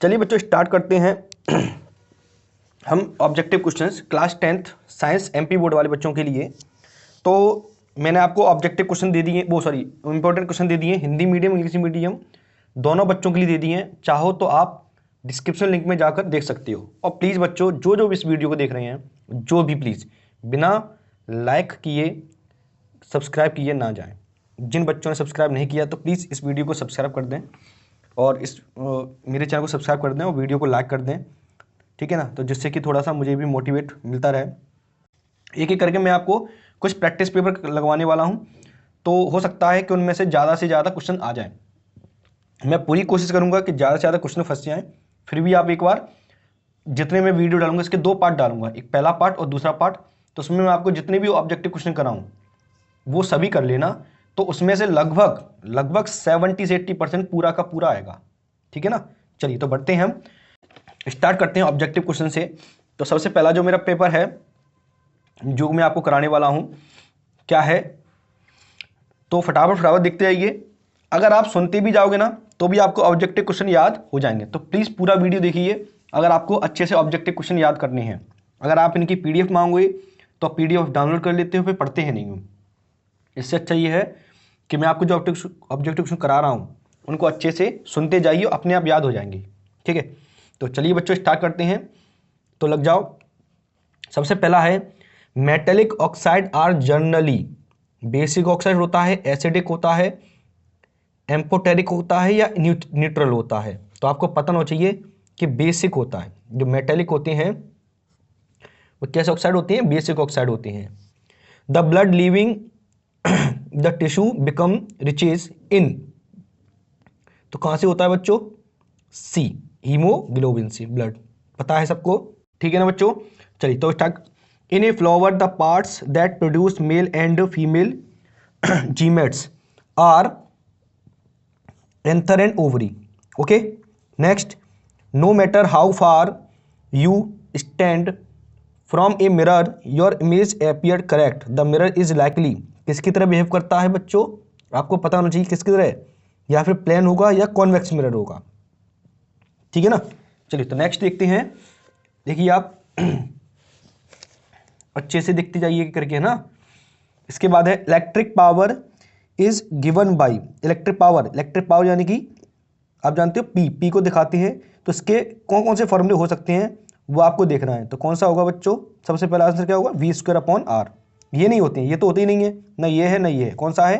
चलिए बच्चों स्टार्ट करते हैं हम objective questions class 10th science MP board वाले बच्चों के लिए। तो मैंने आपको ऑब्जेक्टिव क्वेश्चन दे दिए, इंपॉर्टेंट क्वेश्चन दे दिए, हिंदी मीडियम इंग्लिश मीडियम दोनों बच्चों के लिए दे दिए हैं। चाहो तो आप डिस्क्रिप्शन लिंक में जाकर देख सकते हो। और प्लीज़ बच्चों जो इस वीडियो को देख रहे हैं, जो भी प्लीज़ बिना लाइक किए सब्सक्राइब किए ना जाएं। जिन बच्चों ने सब्सक्राइब नहीं किया तो प्लीज़ इस वीडियो को सब्सक्राइब कर दें और मेरे चैनल को सब्सक्राइब कर दें और वीडियो को लाइक कर दें, ठीक है ना। तो जिससे कि थोड़ा सा मुझे भी मोटिवेट मिलता रहे। एक एक करके मैं आपको कुछ प्रैक्टिस पेपर लगवाने वाला हूं, तो हो सकता है कि उनमें से ज़्यादा क्वेश्चन आ जाएं। मैं पूरी कोशिश करूंगा कि ज़्यादा से ज़्यादा क्वेश्चन फंस जाएं। फिर भी आप एक बार, जितने मैं वीडियो डालूंगा इसके 2 पार्ट डालूंगा, एक पहला पार्ट और दूसरा पार्ट। तो उसमें मैं आपको जितने भी ऑब्जेक्टिव क्वेश्चन कराऊँ वो सभी कर लेना। तो उसमें से लगभग 70 से 80% पूरा का पूरा आएगा, ठीक है ना। चलिए तो बढ़ते हैं, हम स्टार्ट करते हैं ऑब्जेक्टिव क्वेश्चन से। तो सबसे पहला जो मेरा पेपर है जो मैं आपको कराने वाला हूं क्या है, तो फटाफट देखते जाइए। अगर आप सुनते भी जाओगे ना तो भी आपको ऑब्जेक्टिव क्वेश्चन याद हो जाएंगे। तो प्लीज़ पूरा वीडियो देखिए अगर आपको अच्छे से ऑब्जेक्टिव क्वेश्चन याद करने हैं। अगर आप इनकी PDF मांगोगे तो PDF डाउनलोड कर लेते हो, फिर पढ़ते हैं नहीं हो। इससे अच्छा ये है कि मैं आपको जो ऑब्जेक्टिव क्वेश्चन करा रहा हूँ उनको अच्छे से सुनते जाइए, अपने आप याद हो जाएंगे, ठीक है। तो चलिए बच्चों स्टार्ट करते हैं, तो लग जाओ। सबसे पहला है, metallic oxide are generally, basic oxide होता है, एसिडिक होता है, एम्फोटेरिक होता है या न्यूट्रल होता है। तो आपको पता होना चाहिए कि बेसिक होता है। जो मेटेलिक होते हैं वो कैसे ऑक्साइड होते हैं, बेसिक ऑक्साइड होते हैं। The blood leaving the tissue become riches in, तो कहां से होता है बच्चों, सी, हीमोग्लोबिन से, ब्लड, पता है सबको, ठीक है ना बच्चों। चलिए तो start. In a flower the parts that produce male and female gametes are anther and ovary, okay. Next, no matter how far you stand from a mirror your image appear correct, the mirror is likely, किसकी तरह behave करता है बच्चों, आपको पता होना चाहिए किसकी तरह, या फिर प्लेन होगा या कॉन्वेक्स मिरर होगा, ठीक है ना। चलिए तो नेक्स्ट देखते हैं। देखिए आप अच्छे से देखते जाइए करके, है ना। इसके बाद है, electric power is given by, electric power यानी कि आप जानते हो पी को दिखाते हैं। तो इसके कौन कौन से फॉर्मूले हो सकते हैं वो आपको देखना है। तो कौन सा होगा बच्चों, सबसे पहला आंसर क्या होगा, V²/R। ये नहीं होते हैं, ये तो होते ही नहीं है, ना ये है ना ये है। कौन सा है,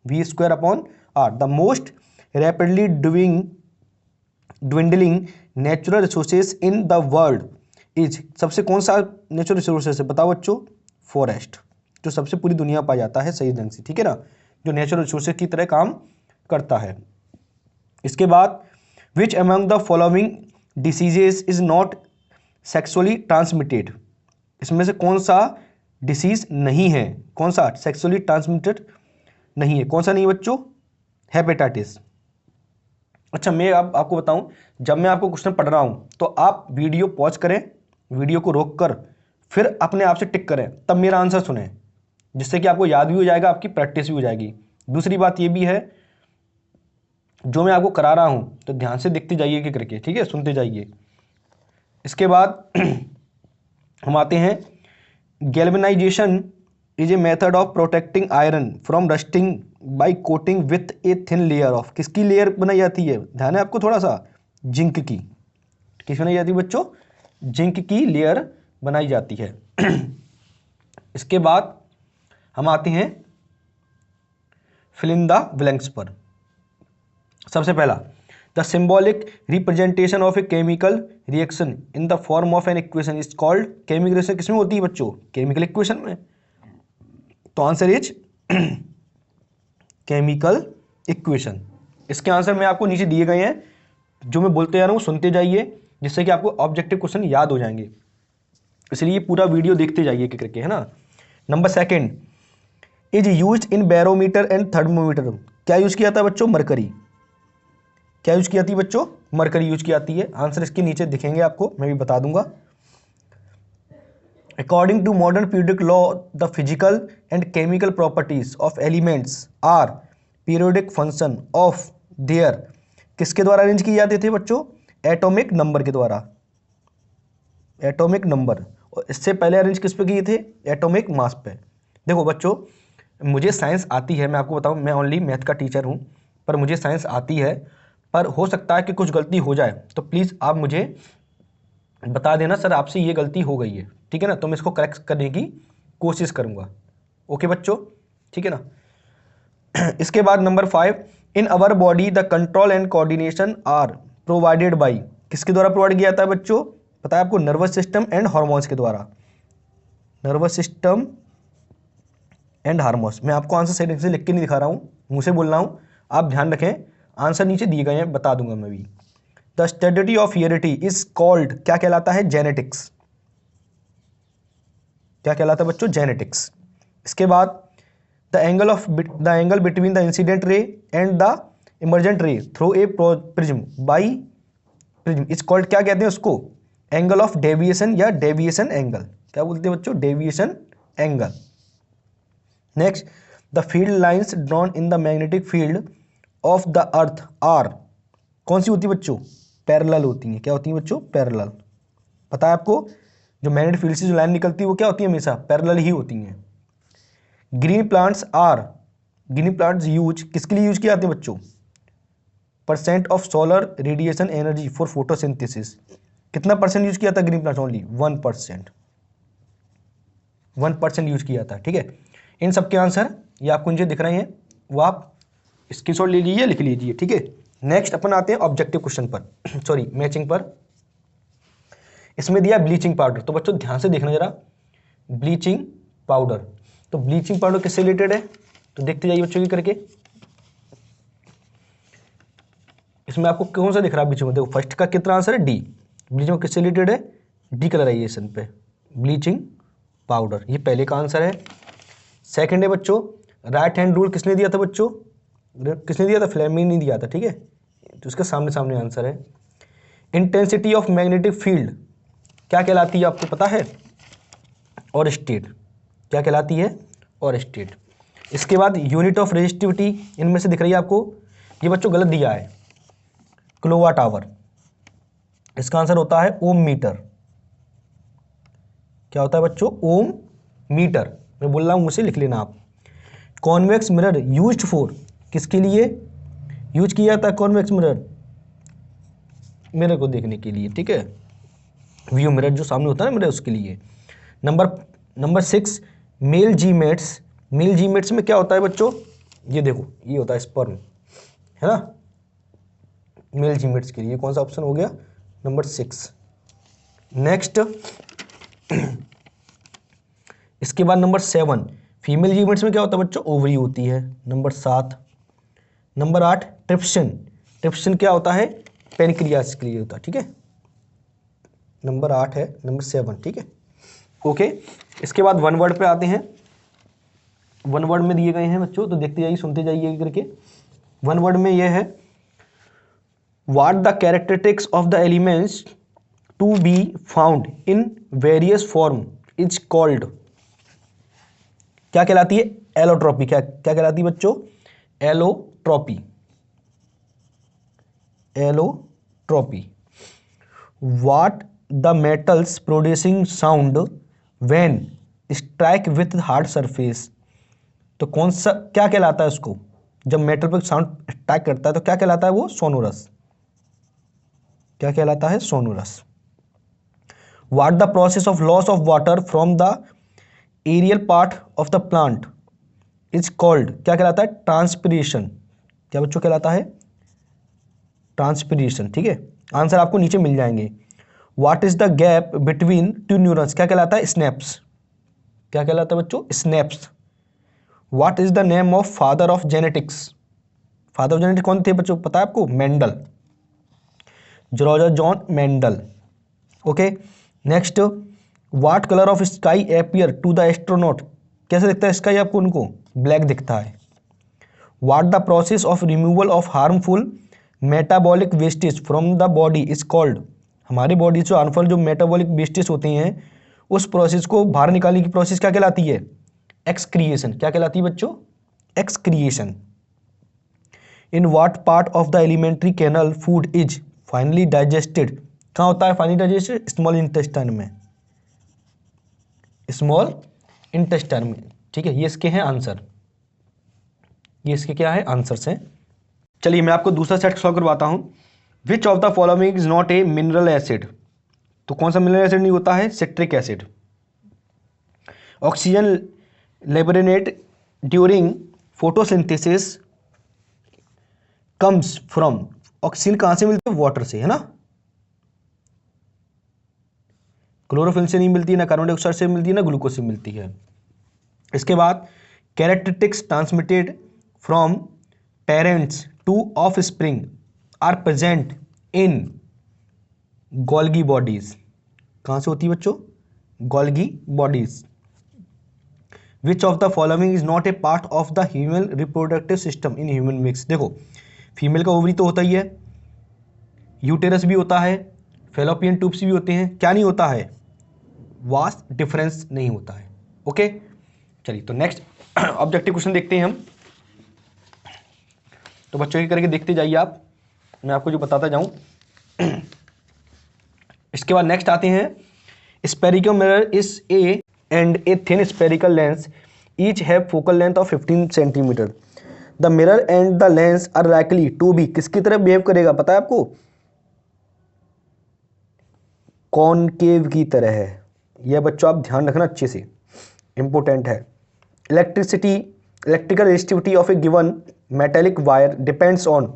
V²/R। The most rapidly dwindling natural resources in the world is, सबसे कौन सा नेचुरल रिसोर्सेज है बताओ बच्चों, फॉरेस्ट, जो सबसे पूरी दुनिया पाया जाता है सही ढंग से, ठीक है ना, जो नेचुरल रिसोर्सेज की तरह काम करता है। इसके बाद, which among the following diseases is not sexually transmitted, इसमें से कौन सा डिसीज नहीं है, कौन सा सेक्सुअली ट्रांसमिटेड नहीं है, कौन सा नहीं बच्चों, हेपेटाइटिस। अच्छा मैं अब आपको बताऊं, जब मैं आपको क्वेश्चन पढ़ रहा हूं तो आप वीडियो पॉज करें, वीडियो को रोक कर फिर अपने आप से टिक करें, तब मेरा आंसर सुने, जिससे कि आपको याद भी हो जाएगा, आपकी प्रैक्टिस भी हो जाएगी। दूसरी बात ये भी है, जो मैं आपको करा रहा हूं तो ध्यान से देखते जाइए कि करके, ठीक है, सुनते जाइए। इसके बाद हम आते हैं, galvanisation is a method of protecting iron from rusting by coating with a thin layer of, किसकी लेयर बनाई जाती है, ध्यान है आपको थोड़ा सा, जिंक की, किस बनाई जाती है बच्चों, जिंक की लेयर बनाई जाती है। इसके बाद हम आते हैं फिल इन द ब्लैंक्स पर। सबसे पहला, the symbolic representation of a chemical reaction in the form of an equation is called, chemical reaction किसमें होती है बच्चों, केमिकल इक्वेशन में। तो आंसर इज केमिकल इक्वेशन। इसके आंसर में आपको नीचे दिए गए हैं, जो मैं बोलते जा रहा हूं सुनते जाइए, जिससे कि आपको ऑब्जेक्टिव क्वेश्चन याद हो जाएंगे। इसलिए पूरा वीडियो देखते जाइए करके, है ना। Number second, is used in barometer and thermometer, क्या यूज किया था बच्चों, मरकरी, क्या यूज की जाती है बच्चों, मरकरी यूज की जाती है। आंसर इसके नीचे दिखेंगे आपको, मैं भी बता दूंगा। According to modern periodic law the physical and chemical properties of elements are periodic function of their, किसके द्वारा अरेंज किए जाते थे बच्चों, एटॉमिक नंबर के द्वारा, एटॉमिक नंबर। और इससे पहले अरेंज किस पे किए थे? एटॉमिक मास पे। देखो बच्चों, मुझे साइंस आती है, मैं आपको बताऊं, मैं ओनली मैथ का टीचर हूं, पर मुझे साइंस आती है, पर हो सकता है कि कुछ गलती हो जाए, तो प्लीज़ आप मुझे बता देना सर आपसे ये गलती हो गई है, ठीक है ना, तो मैं इसको करेक्ट करने की कोशिश करूंगा। ओके बच्चों, ठीक है ना। इसके बाद number 5, in our body the control and coordination are provided by, किसके द्वारा प्रोवाइड किया जाता है बच्चों? पता है आपको? नर्वस सिस्टम एंड हार्मोन्स के द्वारा, नर्वस सिस्टम एंड हार्मोन्स। मैं आपको आंसर सही से लिख के नहीं दिखा रहा हूँ, मुँह से बोल रहा हूँ, आप ध्यान रखें, आंसर नीचे दिए गए हैं, बता दूंगा मैं भी। The study of heredity is called, क्या कहलाता है? जेनेटिक्स। क्या कहलाता है बच्चों? जेनेटिक्स। इसके बाद the angle between the incident ray and the emergent ray through a prism by prism is called, क्या कहते हैं उसको? एंगल ऑफ डेविएशन या डेविएशन एंगल। क्या बोलते हैं बच्चों? Deviation angle. Next, the field lines drawn in the magnetic field of the earth are, कौन सी होती है बच्चों? पैरेलल होती हैं। क्या होती हैं बच्चों? पैरेलल। पता है आपको, जो मैग्नेटिक फील्ड से जो लाइन निकलती है वो क्या होती है? हमेशा पैरेलल ही होती हैं। Green plants are, green plants use किसके लिए यूज किए जाते हैं बच्चों? Percent of solar radiation energy for photosynthesis. कितना परसेंट यूज किया था ग्रीन प्लांट्स? ओनली 1%, 1% यूज किया था, ठीक है। इन सबके आंसर ये आपको नीचे दिख रहे हैं, वो आप स्क्रीनशॉट ले लीजिए, लिख लीजिए, ठीक है। नेक्स्ट अपन आते हैं ऑब्जेक्टिव क्वेश्चन पर, सॉरी मैचिंग पर। इसमें दिया ब्लीचिंग पाउडर, तो बच्चों ध्यान से देखना जरा, ब्लीचिंग पाउडर। तो ब्लीचिंग पाउडर किससे रिलेटेड है? तो देखते जाइए बच्चों, ये करके इसमें आपको कौन सा दिख रहा है ब्लीचिंग? देखो फर्स्ट का कितना आंसर है? डी। ब्लीचिंग किससे रिलेटेड है? डी कलराइजेशन पे, ब्लीचिंग पाउडर, ये पहले का आंसर है। सेकंड है बच्चों, राइट हैंड रूल किसने दिया था बच्चों? किसने दिया था? फ्लेमिंग ने दिया था, ठीक है, तो इसका सामने सामने आंसर है। इंटेंसिटी ऑफ मैग्नेटिक फील्ड क्या कहलाती है आपको पता है? और स्टेट। क्या कहलाती है? और स्टेट। इसके बाद यूनिट ऑफ रेजिस्टिविटी इनमें से दिख रही है आपको? ये बच्चों गलत दिया है, किलोवाट आवर। इसका आंसर होता है ओम मीटर। क्या होता है बच्चों? ओम मीटर। मैं बोल रहा हूं, मुझसे लिख लेना आप। कॉन्वेक्स मिरर यूज्ड फॉर, किसके लिए यूज किया जाता है कॉन्वेक्स मिरर? मिरर को देखने के लिए, ठीक है, व्यू मिरर जो सामने होता है ना मिरर, उसके लिए। Number 6, male gametes. Male gametes में क्या होता है बच्चों? ये देखो, ये होता है स्पर्म, है ना, मेल जीमेट्स के लिए। कौन सा ऑप्शन हो गया? नंबर 6। नेक्स्ट, इसके बाद नंबर 7, फीमेल जीमेट्स में क्या होता है बच्चों? ओवरी होती है। नंबर 7। Number 8, trypsin. ट्रिप्सिन क्या होता है? पेनक्रियास के लिए होता है, ठीक है। नंबर 8 है, नंबर 7, ठीक है, ओके। इसके बाद वन वर्ड पे आते हैं। वन वर्ड में दिए गए हैं बच्चों, तो देखते जाइए, सुनते जाइए करके। वन वर्ड में यह है, what the characteristics of the elements to be found in various form is called, क्या कहलाती है? एलोट्रॉपी। क्या कहलाती है बच्चों? Allotropy. Allotropy. What the metals producing sound when strike with hard surface, तो कौन सा, क्या कहलाता है उसको? जब मेटल पर साउंड स्ट्राइक करता है तो क्या कहलाता है वो? सोनोरस। क्या कहलाता है? Sonorous. What the process of loss of water from the aerial part of the plant is called, क्या कहलाता है? ट्रांसपिरेशन। क्या बच्चों कहलाता है? ट्रांसपिरेशन, ठीक है। आंसर आपको नीचे मिल जाएंगे। What is the gap between two neurons, क्या कहलाता है? स्नैप्स। क्या कहलाता है बच्चों? Synapse. What is the name of father of genetics? Father of genetics कौन थे बच्चों, पता है आपको? Mendel, George John Mendel, okay. Next, what colour of sky appear to the astronaut, कैसे दिखता है स्काई आपको? उनको ब्लैक दिखता है। What the process of removal of harmful metabolic wastage from the body is called, हमारी बॉडी से harmful जो मेटाबॉलिक वेस्टेज होते हैं उस प्रोसेस को बाहर निकालने की प्रोसेस क्या कहलाती है? एक्सक्रिएशन। क्या कहलाती है बच्चों? Excretion. In what part of the alimentary canal food is finally digested कहाँ होता है? फाइनली डाइजेस्टेड स्मॉल इंटेस्टाइन में, स्मॉल इंटेस्टाइन में। ठीक है, ये इसके हैं आंसर, ये इसके क्या है आंसर्स हैं। चलिए मैं आपको दूसरा सेट सॉल्व करवाता हूं। विच of the following is not a mineral acid? तो कौन सा मिनरल एसिड नहीं होता है? Citric acid. Oxygen liberate during photosynthesis comes from, oxygen कहां से मिलती है? वाटर से, है ना। क्लोरोफिल से नहीं मिलती है, ना कार्बन डाइऑक्साइड से मिलती है, ना ग्लूकोज से मिलती है। इसके बाद characteristics transmitted from parents to offspring are present in Golgi bodies, कहां से होती है बच्चों? Golgi bodies. Which of the following is not a part of the human reproductive system in human beings? देखो फीमेल का ovary तो होता ही है, यूटेरस भी होता है, फेलोपियन ट्यूब्स भी होते हैं, क्या नहीं होता है? वास्ट डिफरेंस नहीं होता है। ओके चलिए, तो नेक्स्ट ऑब्जेक्टिव क्वेश्चन देखते हैं हम। तो बच्चों की करके देखते जाइए आप, मैं आपको जो बताता जाऊं। इसके बाद नेक्स्ट आते हैं, spherical mirror is a and a thin spherical lens each have focal length of 15 centimetre. The mirror and the lens are likely to be, किसकी तरह बिहेव करेगा पता है आपको? कॉनकेव की तरह है। यह बच्चों आप ध्यान रखना अच्छे से, इंपॉर्टेंट है। Electrical resistivity of a given metallic wire depends on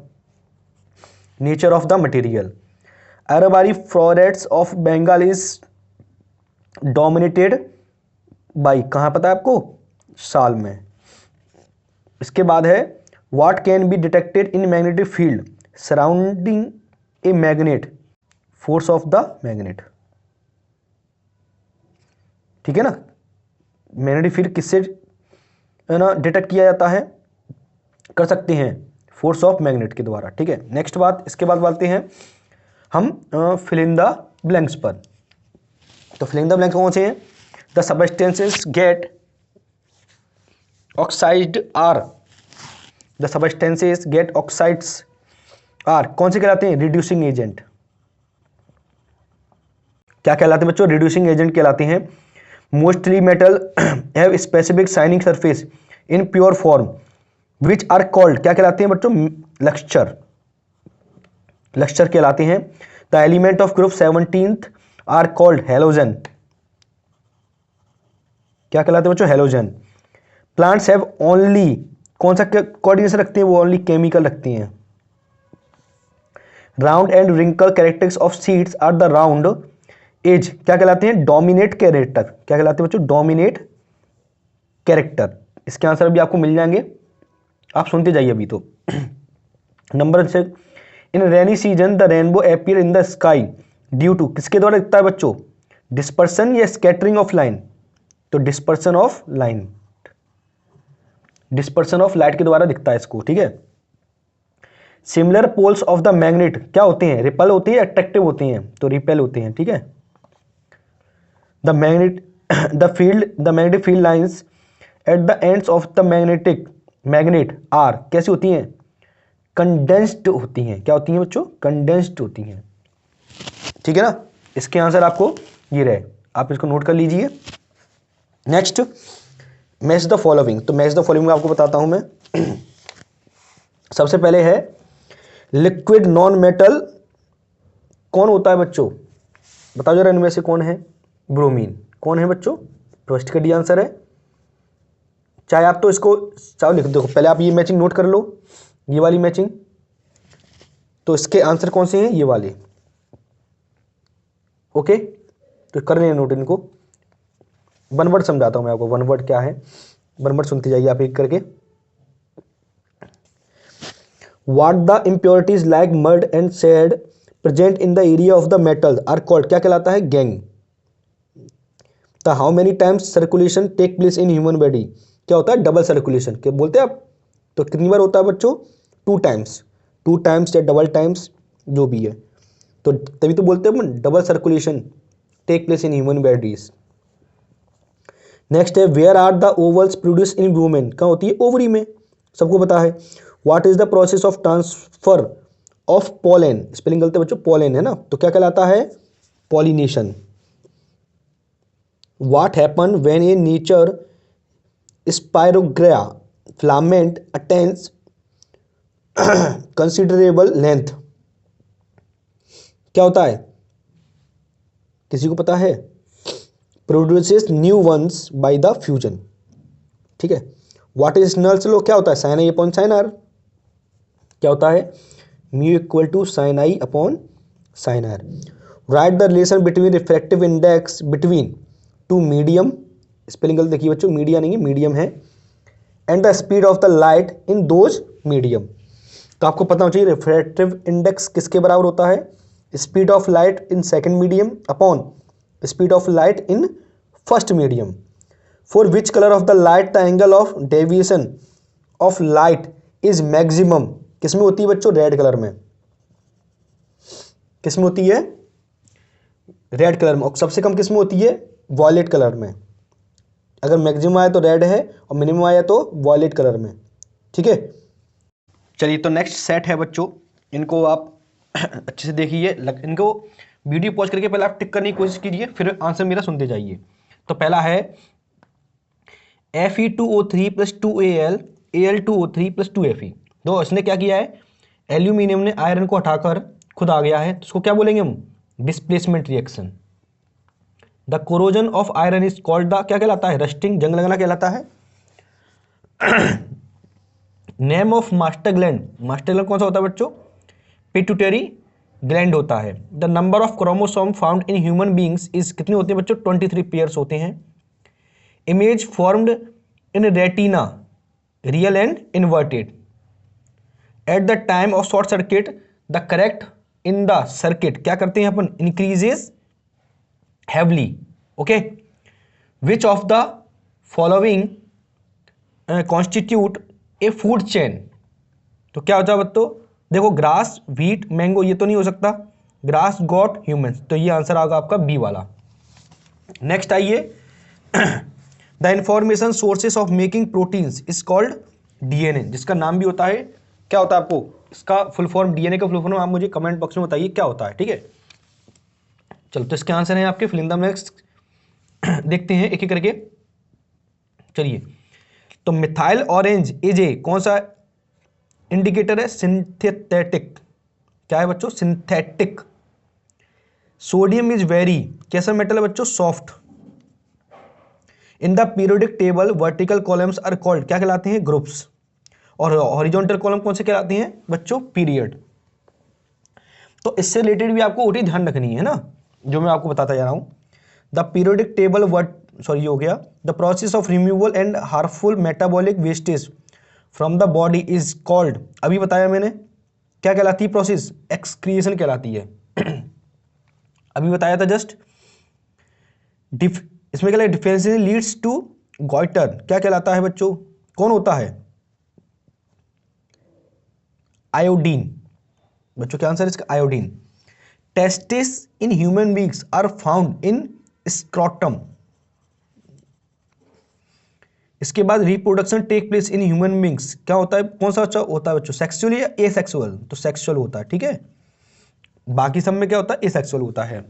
nature of the material. अरबारी florets of Bengal is dominated by, कहाँ पता है आपको? साल में। इसके बाद है what can be detected in magnetic field surrounding a magnet, force of the magnet. ठीक है ना, मैग्नेटिक फील्ड किससे है ना डिटेक्ट किया जाता है, कर सकते हैं? फोर्स ऑफ मैग्नेट के द्वारा। ठीक है, नेक्स्ट बात, इसके बाद बोलते हैं हम फिल इन द ब्लैंक्स पर। तो फिल इन द ब्लैंक्स कौन से हैं? The substances get oxide are, the substances get oxides are कौन से कहलाते हैं? Reducing agent. क्या कहलाते हैं बच्चों? रिड्यूसिंग एजेंट कहलाते हैं। Mostly metal have specific shining surface in pure form which are called, क्या कहलाते हैं बच्चों? लक्सचर, लक्सचर कहलाते हैं। The element of group 17th are called halogen, क्या कहलाते हैं बच्चों? हेलोजन। प्लांट्स हैव ओनली, कौन सा कोऑर्डिनेशन रखते हैं? वो ओनली केमिकल रखती हैं। Round and wrinkle characteristics of seeds are the round edge, क्या कहलाते हैं? डोमिनेट कैरेक्टर, क्या कहलाते हैं बच्चों? Dominate character. इसके आंसर भी आपको मिल जाएंगे, आप सुनते जाइए अभी। तो number 6, in rainy season the rainbow appear in the sky due to, किसके द्वारा दिखता है बच्चों? डिस्पर्सन या स्कैटरिंग ऑफ लाइन? तो dispersion of line, dispersion of light के द्वारा दिखता है इसको। ठीक है, similar poles of the magnet क्या होते हैं? रिपल होते हैं, अट्रैक्टिव होते हैं? तो रिपेल होते हैं। ठीक है, the magnetic field lines at the ends of the magnet are कैसी होती हैं? कंडेंस्ड होती हैं। क्या होती हैं बच्चों? कंडेंस्ड होती हैं। ठीक है ना, इसके आंसर आपको ये रहे, आप इसको नोट कर लीजिए। Next, match the following. तो मैच द फॉलोइंग आपको बताता हूं मैं। सबसे पहले है लिक्विड नॉन मेटल कौन होता है बच्चों? बताओ जरा इनमें से कौन है? ब्रोमीन। कौन है बच्चों? फर्स्ट का डी आंसर है। चाहे आप तो इसको चाहो लिख दो, पहले आप ये मैचिंग नोट कर लो, ये वाली मैचिंग। तो इसके आंसर कौन से हैं? ये वाले। ओके, तो कर लें नोट इनको। वन वर्ड समझाता हूं मैं आपको, वन वर्ड क्या है, वन वर्ड सुनते जाइए आप एक करके। What the impurities like mud and sand present in the area of the metal are called, क्या कहलाता है? Gangue. The how many times circulation take place in human body, क्या होता है? Double circulation. क्या बोलते हैं आप? तो कितनी बार होता है बच्चों? 2 टाइम्स, 2 टाइम्स या डबल टाइम्स जो भी है, तो तभी तो बोलते हैं double circulation take place in human bodies. Next है where are the ovals produce in women, कहाँ होती है? ओवरी में, सबको पता है। What is the process of transfer of pollen, spelling गलत है बच्चों, पोलन है ना, तो क्या कहलाता है, pollination. What happen when a nature spirogyra filament attains considerable length, क्या होता है, किसी को पता है, produces new ones by the fusion, ठीक है। व्हाट इज नल्स लॉ, क्या होता है, sine i upon sine r, क्या होता है, mu equal to sine i upon sine r. Write the relation between refractive index between two medium, spelling गलत देखिए बच्चों, मीडिया नहीं है, मीडियम है, and the speed of the light in those medium. तो आपको पता होना चाहिए रिफ्रैक्टिव इंडेक्स किसके बराबर होता है, speed of light in second medium upon speed of light in first medium. For which colour of the light the angle of deviation of light is maximum, किसमें होती है बच्चों, रेड कलर में, किसमें होती है, रेड कलर में, और सबसे कम किसमें होती है, वॉयलेट कलर में। अगर मैक्सिमम आया तो रेड है और मिनिमम आया तो वॉयलेट कलर में, ठीक है। चलिए तो नेक्स्ट सेट है बच्चों, इनको आप अच्छे से देखिए, इनको वीडियो पॉज करके पहले आप टिक करने की कोशिश कीजिए, फिर आंसर मेरा सुनते जाइए। तो पहला है Fe2O3 plus 2Al Al2O3 plus 2Fe। तो इसने क्या किया है, एल्यूमिनियम ने आयरन को हटाकर खुद आ गया है, तो उसको क्या बोलेंगे हम, displacement reaction. The corrosion of iron is called the, क्या कहलाता है, रस्टिंग, जंग लगना कहलाता है। Name of master gland, master gland कौन सा होता है बच्चों, पिट्यूटरी ग्लैंड होता है। The number of chromosome found in human beings is, कितने होते हैं बच्चों, 23 पेयर्स होते हैं। Image formed in retina, real and inverted. At the time of short circuit the correct in the circuit, क्या करते हैं अपन, increases heavily, okay. Which of the following constitute a food chain, तो क्या होता है बच्चों, देखो ग्रास, व्हीट, मैंगो, ये तो नहीं हो सकता, ग्रास, गॉट, ह्यूमंस, तो ये आंसर आएगा आपका बी वाला। नेक्स्ट आइए, the information sources of making proteins is called DNA, जिसका नाम भी होता है, क्या होता है, आपको इसका फुल फॉर्म, डीएनए का फुल फॉर्म आप मुझे कमेंट बॉक्स में बताइए क्या होता है, ठीक है। चलो तो इसके आंसर है आपके फिल इन द ब्लैंक्स, देखते हैं एक एक करके। चलिए तो मिथाइल ऑरेंज इज ए, कौन सा इंडिकेटर है, सिंथेटिक, क्या है बच्चों, सिंथेटिक। सोडियम इज वेरी, कैसा मेटल है बच्चों, soft. In the periodic table vertical columns are called, क्या कहलाते हैं, ग्रुप्स। और हॉरिजॉन्टल कॉलम कौन से कहलाते हैं बच्चों, पीरियड। तो इससे रिलेटेड भी आपको ओटी ध्यान रखनी है ना, जो मैं आपको बताता जा रहा हूं। द पीरियोडिक टेबल ये हो गया। The process of removal and harmful metabolic wastage from the body is called, अभी बताया मैंने, क्या कहलाती है प्रोसेस, एक्सक्रिएशन कहलाती है। अभी बताया था जस्ट। इसमें क्या डिफरेंशिएशन लीड्स टू गॉइटर, क्या कहलाता है बच्चों, कौन होता है, आयोडीन, बच्चों क्या आंसर है इसका, iodine. Testis in human beings are found in scrotum. इसके बाद reproduction take place in human beings, क्या होता है, कौन सा अच्छा होता है बच्चों, सेक्सुअल या एसेक्सुअल, तो सेक्सुअल होता है, ठीक है। बाकी सब में क्या होता है, एसेक्सुअल होता है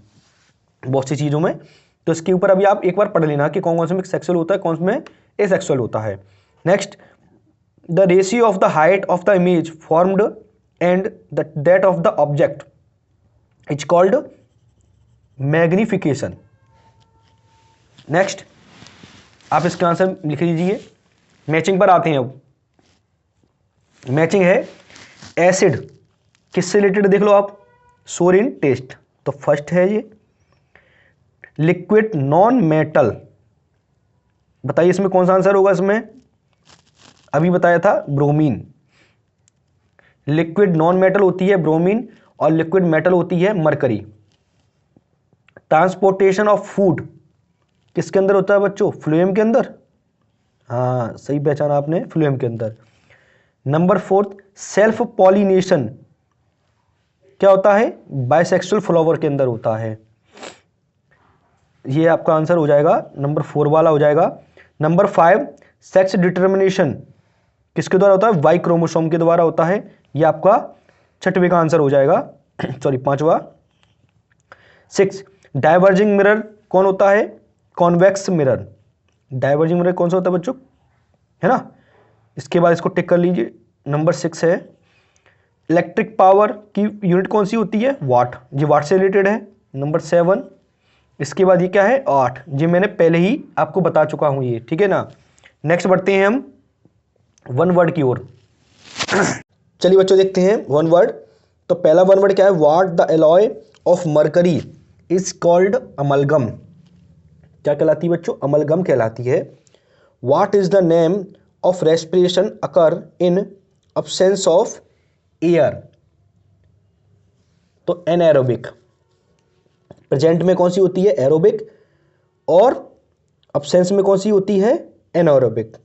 बहुत सी चीजों में। तो इसके ऊपर अभी आप एक बार पढ़ लेना कि कौन कौन से में सेक्सुअल होता है, कौन से में एसेक्सुअल होता है। Next, the ratio of the height of the image formed and the date of the object is called magnification. Next, आप इसका आंसर लिख लीजिए। मैचिंग पर आते हैं अब। मैचिंग है एसिड, किससे रिलेटेड देख लो आप, सोरिन टेस्ट, तो फर्स्ट है ये। लिक्विड नॉन मेटल, बताइए इसमें कौन सा आंसर होगा, इसमें अभी बताया था ब्रोमीन। लिक्विड नॉन मेटल होती है ब्रोमीन और लिक्विड मेटल होती है मरकरी। ट्रांसपोर्टेशन ऑफ फूड किसके अंदर होता है बच्चों, फ्लोएम के अंदर, हाँ सही पहचाना आपने, फ्लोएम के अंदर। नंबर 4, सेल्फ पॉलिनेशन क्या होता है, बाइसेक्सुअल फ्लावर के अंदर होता है। ये आपका आंसर हो जाएगा, नंबर 4 वाला हो जाएगा। नंबर 5, सेक्स डिटर्मिनेशन किसके द्वारा होता है, वाई क्रोमोसोम के द्वारा होता है। ये आपका छठवें का आंसर हो जाएगा सॉरी पांचवा। 6, डाइवर्जिंग मिरर कौन होता है? Convex mirror. डाइवर्जिंग मिरर कौन सा होता है बच्चों, है ना? इसके बाद इसको टिक कर लीजिए। नंबर 6 है इलेक्ट्रिक पावर की यूनिट कौन सी होती है? वाट। ये वाट से रिलेटेड है। नंबर 7, इसके बाद ये क्या है? 8। ये मैंने पहले ही आपको बता चुका हूं ये, ठीक है ना। नेक्स्ट बढ़ते हैं हम वन वर्ड की ओर। चलिए बच्चों देखते हैं वन वर्ड। तो पहला वन वर्ड क्या है? What the alloy of mercury is called amalgam. क्या कहलाती है बच्चों? अमलगम कहलाती है। What is the name of respiration occur in absence of air. तो एनएरोबिक। प्रेजेंट में कौन सी होती है? एरोबिक। और अब्सेंस में कौन सी होती है? Anaerobic.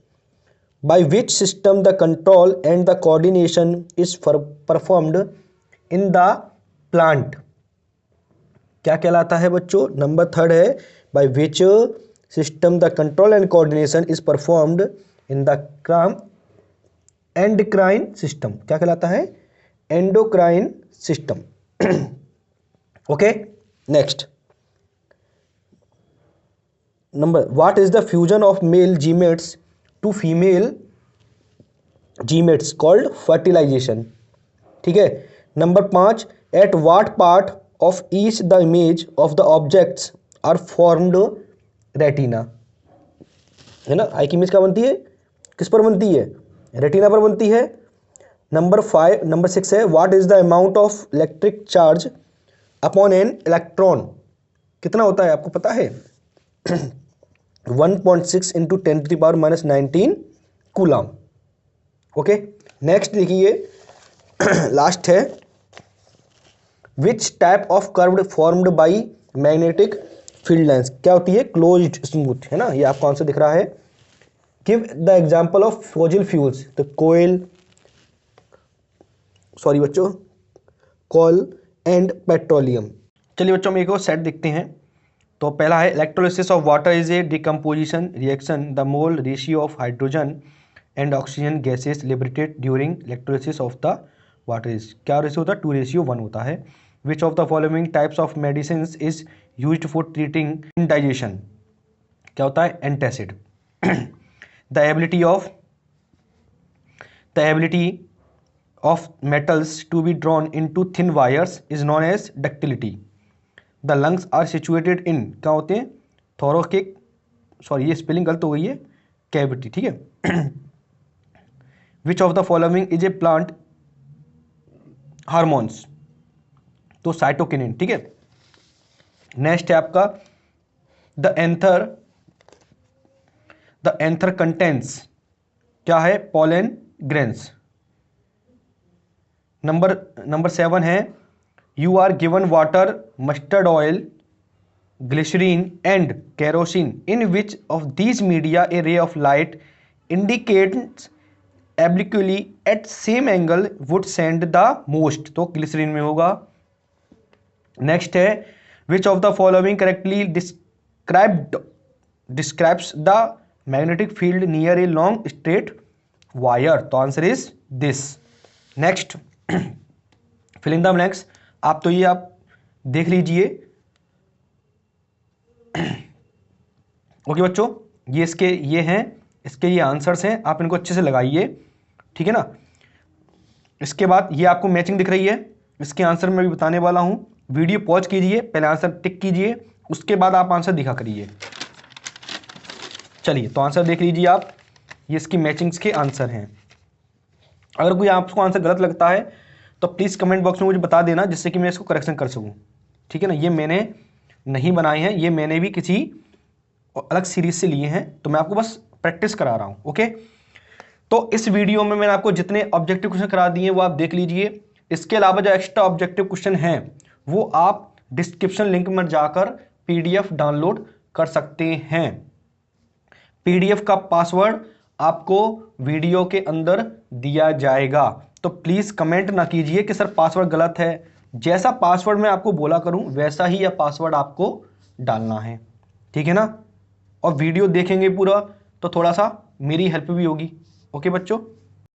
By which system the control and the coordination is performed in the plant. क्या कहलाता है बच्चों? नंबर 3 है by which system the control and coordination is performed in the endocrine system. क्या कहलाता है? Endocrine system. Okay, next number, what is the fusion of male gametes to female gametes called fertilization. ठीक है। Number 5, at what part of each the image of the objects are formed retina. है ना, आई की image क्या बनती है? किस पर बनती है? रेटिना पर बनती है। नंबर 6 है what is the amount of electric charge upon an electron. कितना होता है आपको पता है? 1.6 इंटू 10⁻⁻19 कूलम। ओके, नेक्स्ट देखिए लास्ट है which type of curved formed by magnetic field lines. क्या होती है? क्लोज्ड स्मूथ, है ना। ये आपको आंसर दिख रहा है। Give the example of fossil fuels. तो कोल एंड पेट्रोलियम। चलिए बच्चों, हम एक और सेट देखते हैं। तो पहला है electrolysis of water is a decomposition reaction the mole ratio of hydrogen and oxygen gases liberated during electrolysis of the water is. क्या रेशियो होता है? 2:1 होता है। Which of the following types of medicine is used for treating indigestion. क्या होता है? Antacid. The ability of metals to be drawn into thin wires is known as ductility. The lungs are situated in, क्या होते हैं? thoracic, sorry ये spelling गलत हो गई है, कैविटी। ठीक है। Which of the following is a plant hormones? तो साइटोकिनिन। ठीक है। नेक्स्ट है आपका द एंथर कंटेंट्स क्या है? Pollen grains. नंबर 7 है you are given water, mustard oil, glycerine and kerosene in which of these media a ray of light indicates obliquely at same angle would bend the most. तो glycerine में होगा। Next है which of the following correctly describes the magnetic field near a long straight wire. तो answer is this. Next fill in the blanks. आप तो ये आप देख लीजिए। ओके बच्चों, ये इसके आंसर्स हैं, आप इनको अच्छे से लगाइए। ठीक है ना। इसके बाद ये आपको मैचिंग दिख रही है, इसके आंसर मैं भी बताने वाला हूं। वीडियो पॉज कीजिए, पहले आंसर टिक कीजिए, उसके बाद आप आंसर दिखा करिए। चलिए तो आंसर देख लीजिए आप, ये इसकी मैचिंग्स के आंसर हैं। अगर कोई आपको आंसर गलत लगता है तो प्लीज़ कमेंट बॉक्स में मुझे बता देना, जिससे कि मैं इसको करेक्शन कर सकूं। ठीक है ना। ये मैंने नहीं बनाए हैं, ये मैंने भी किसी अलग सीरीज से लिए हैं, तो मैं आपको बस प्रैक्टिस करा रहा हूं। ओके, तो इस वीडियो में मैंने आपको जितने ऑब्जेक्टिव क्वेश्चन करा दिए वो आप देख लीजिए। इसके अलावा जो एक्स्ट्रा ऑब्जेक्टिव क्वेश्चन हैं वो आप डिस्क्रिप्शन लिंक में जाकर PDF डाउनलोड कर सकते हैं। PDF का पासवर्ड आपको वीडियो के अंदर दिया जाएगा। तो प्लीज़ कमेंट ना कीजिए कि सर पासवर्ड गलत है। जैसा पासवर्ड मैं आपको बोला करूं वैसा ही यह पासवर्ड आपको डालना है। ठीक है ना। और वीडियो देखेंगे पूरा तो थोड़ा सा मेरी हेल्प भी होगी। ओके बच्चों।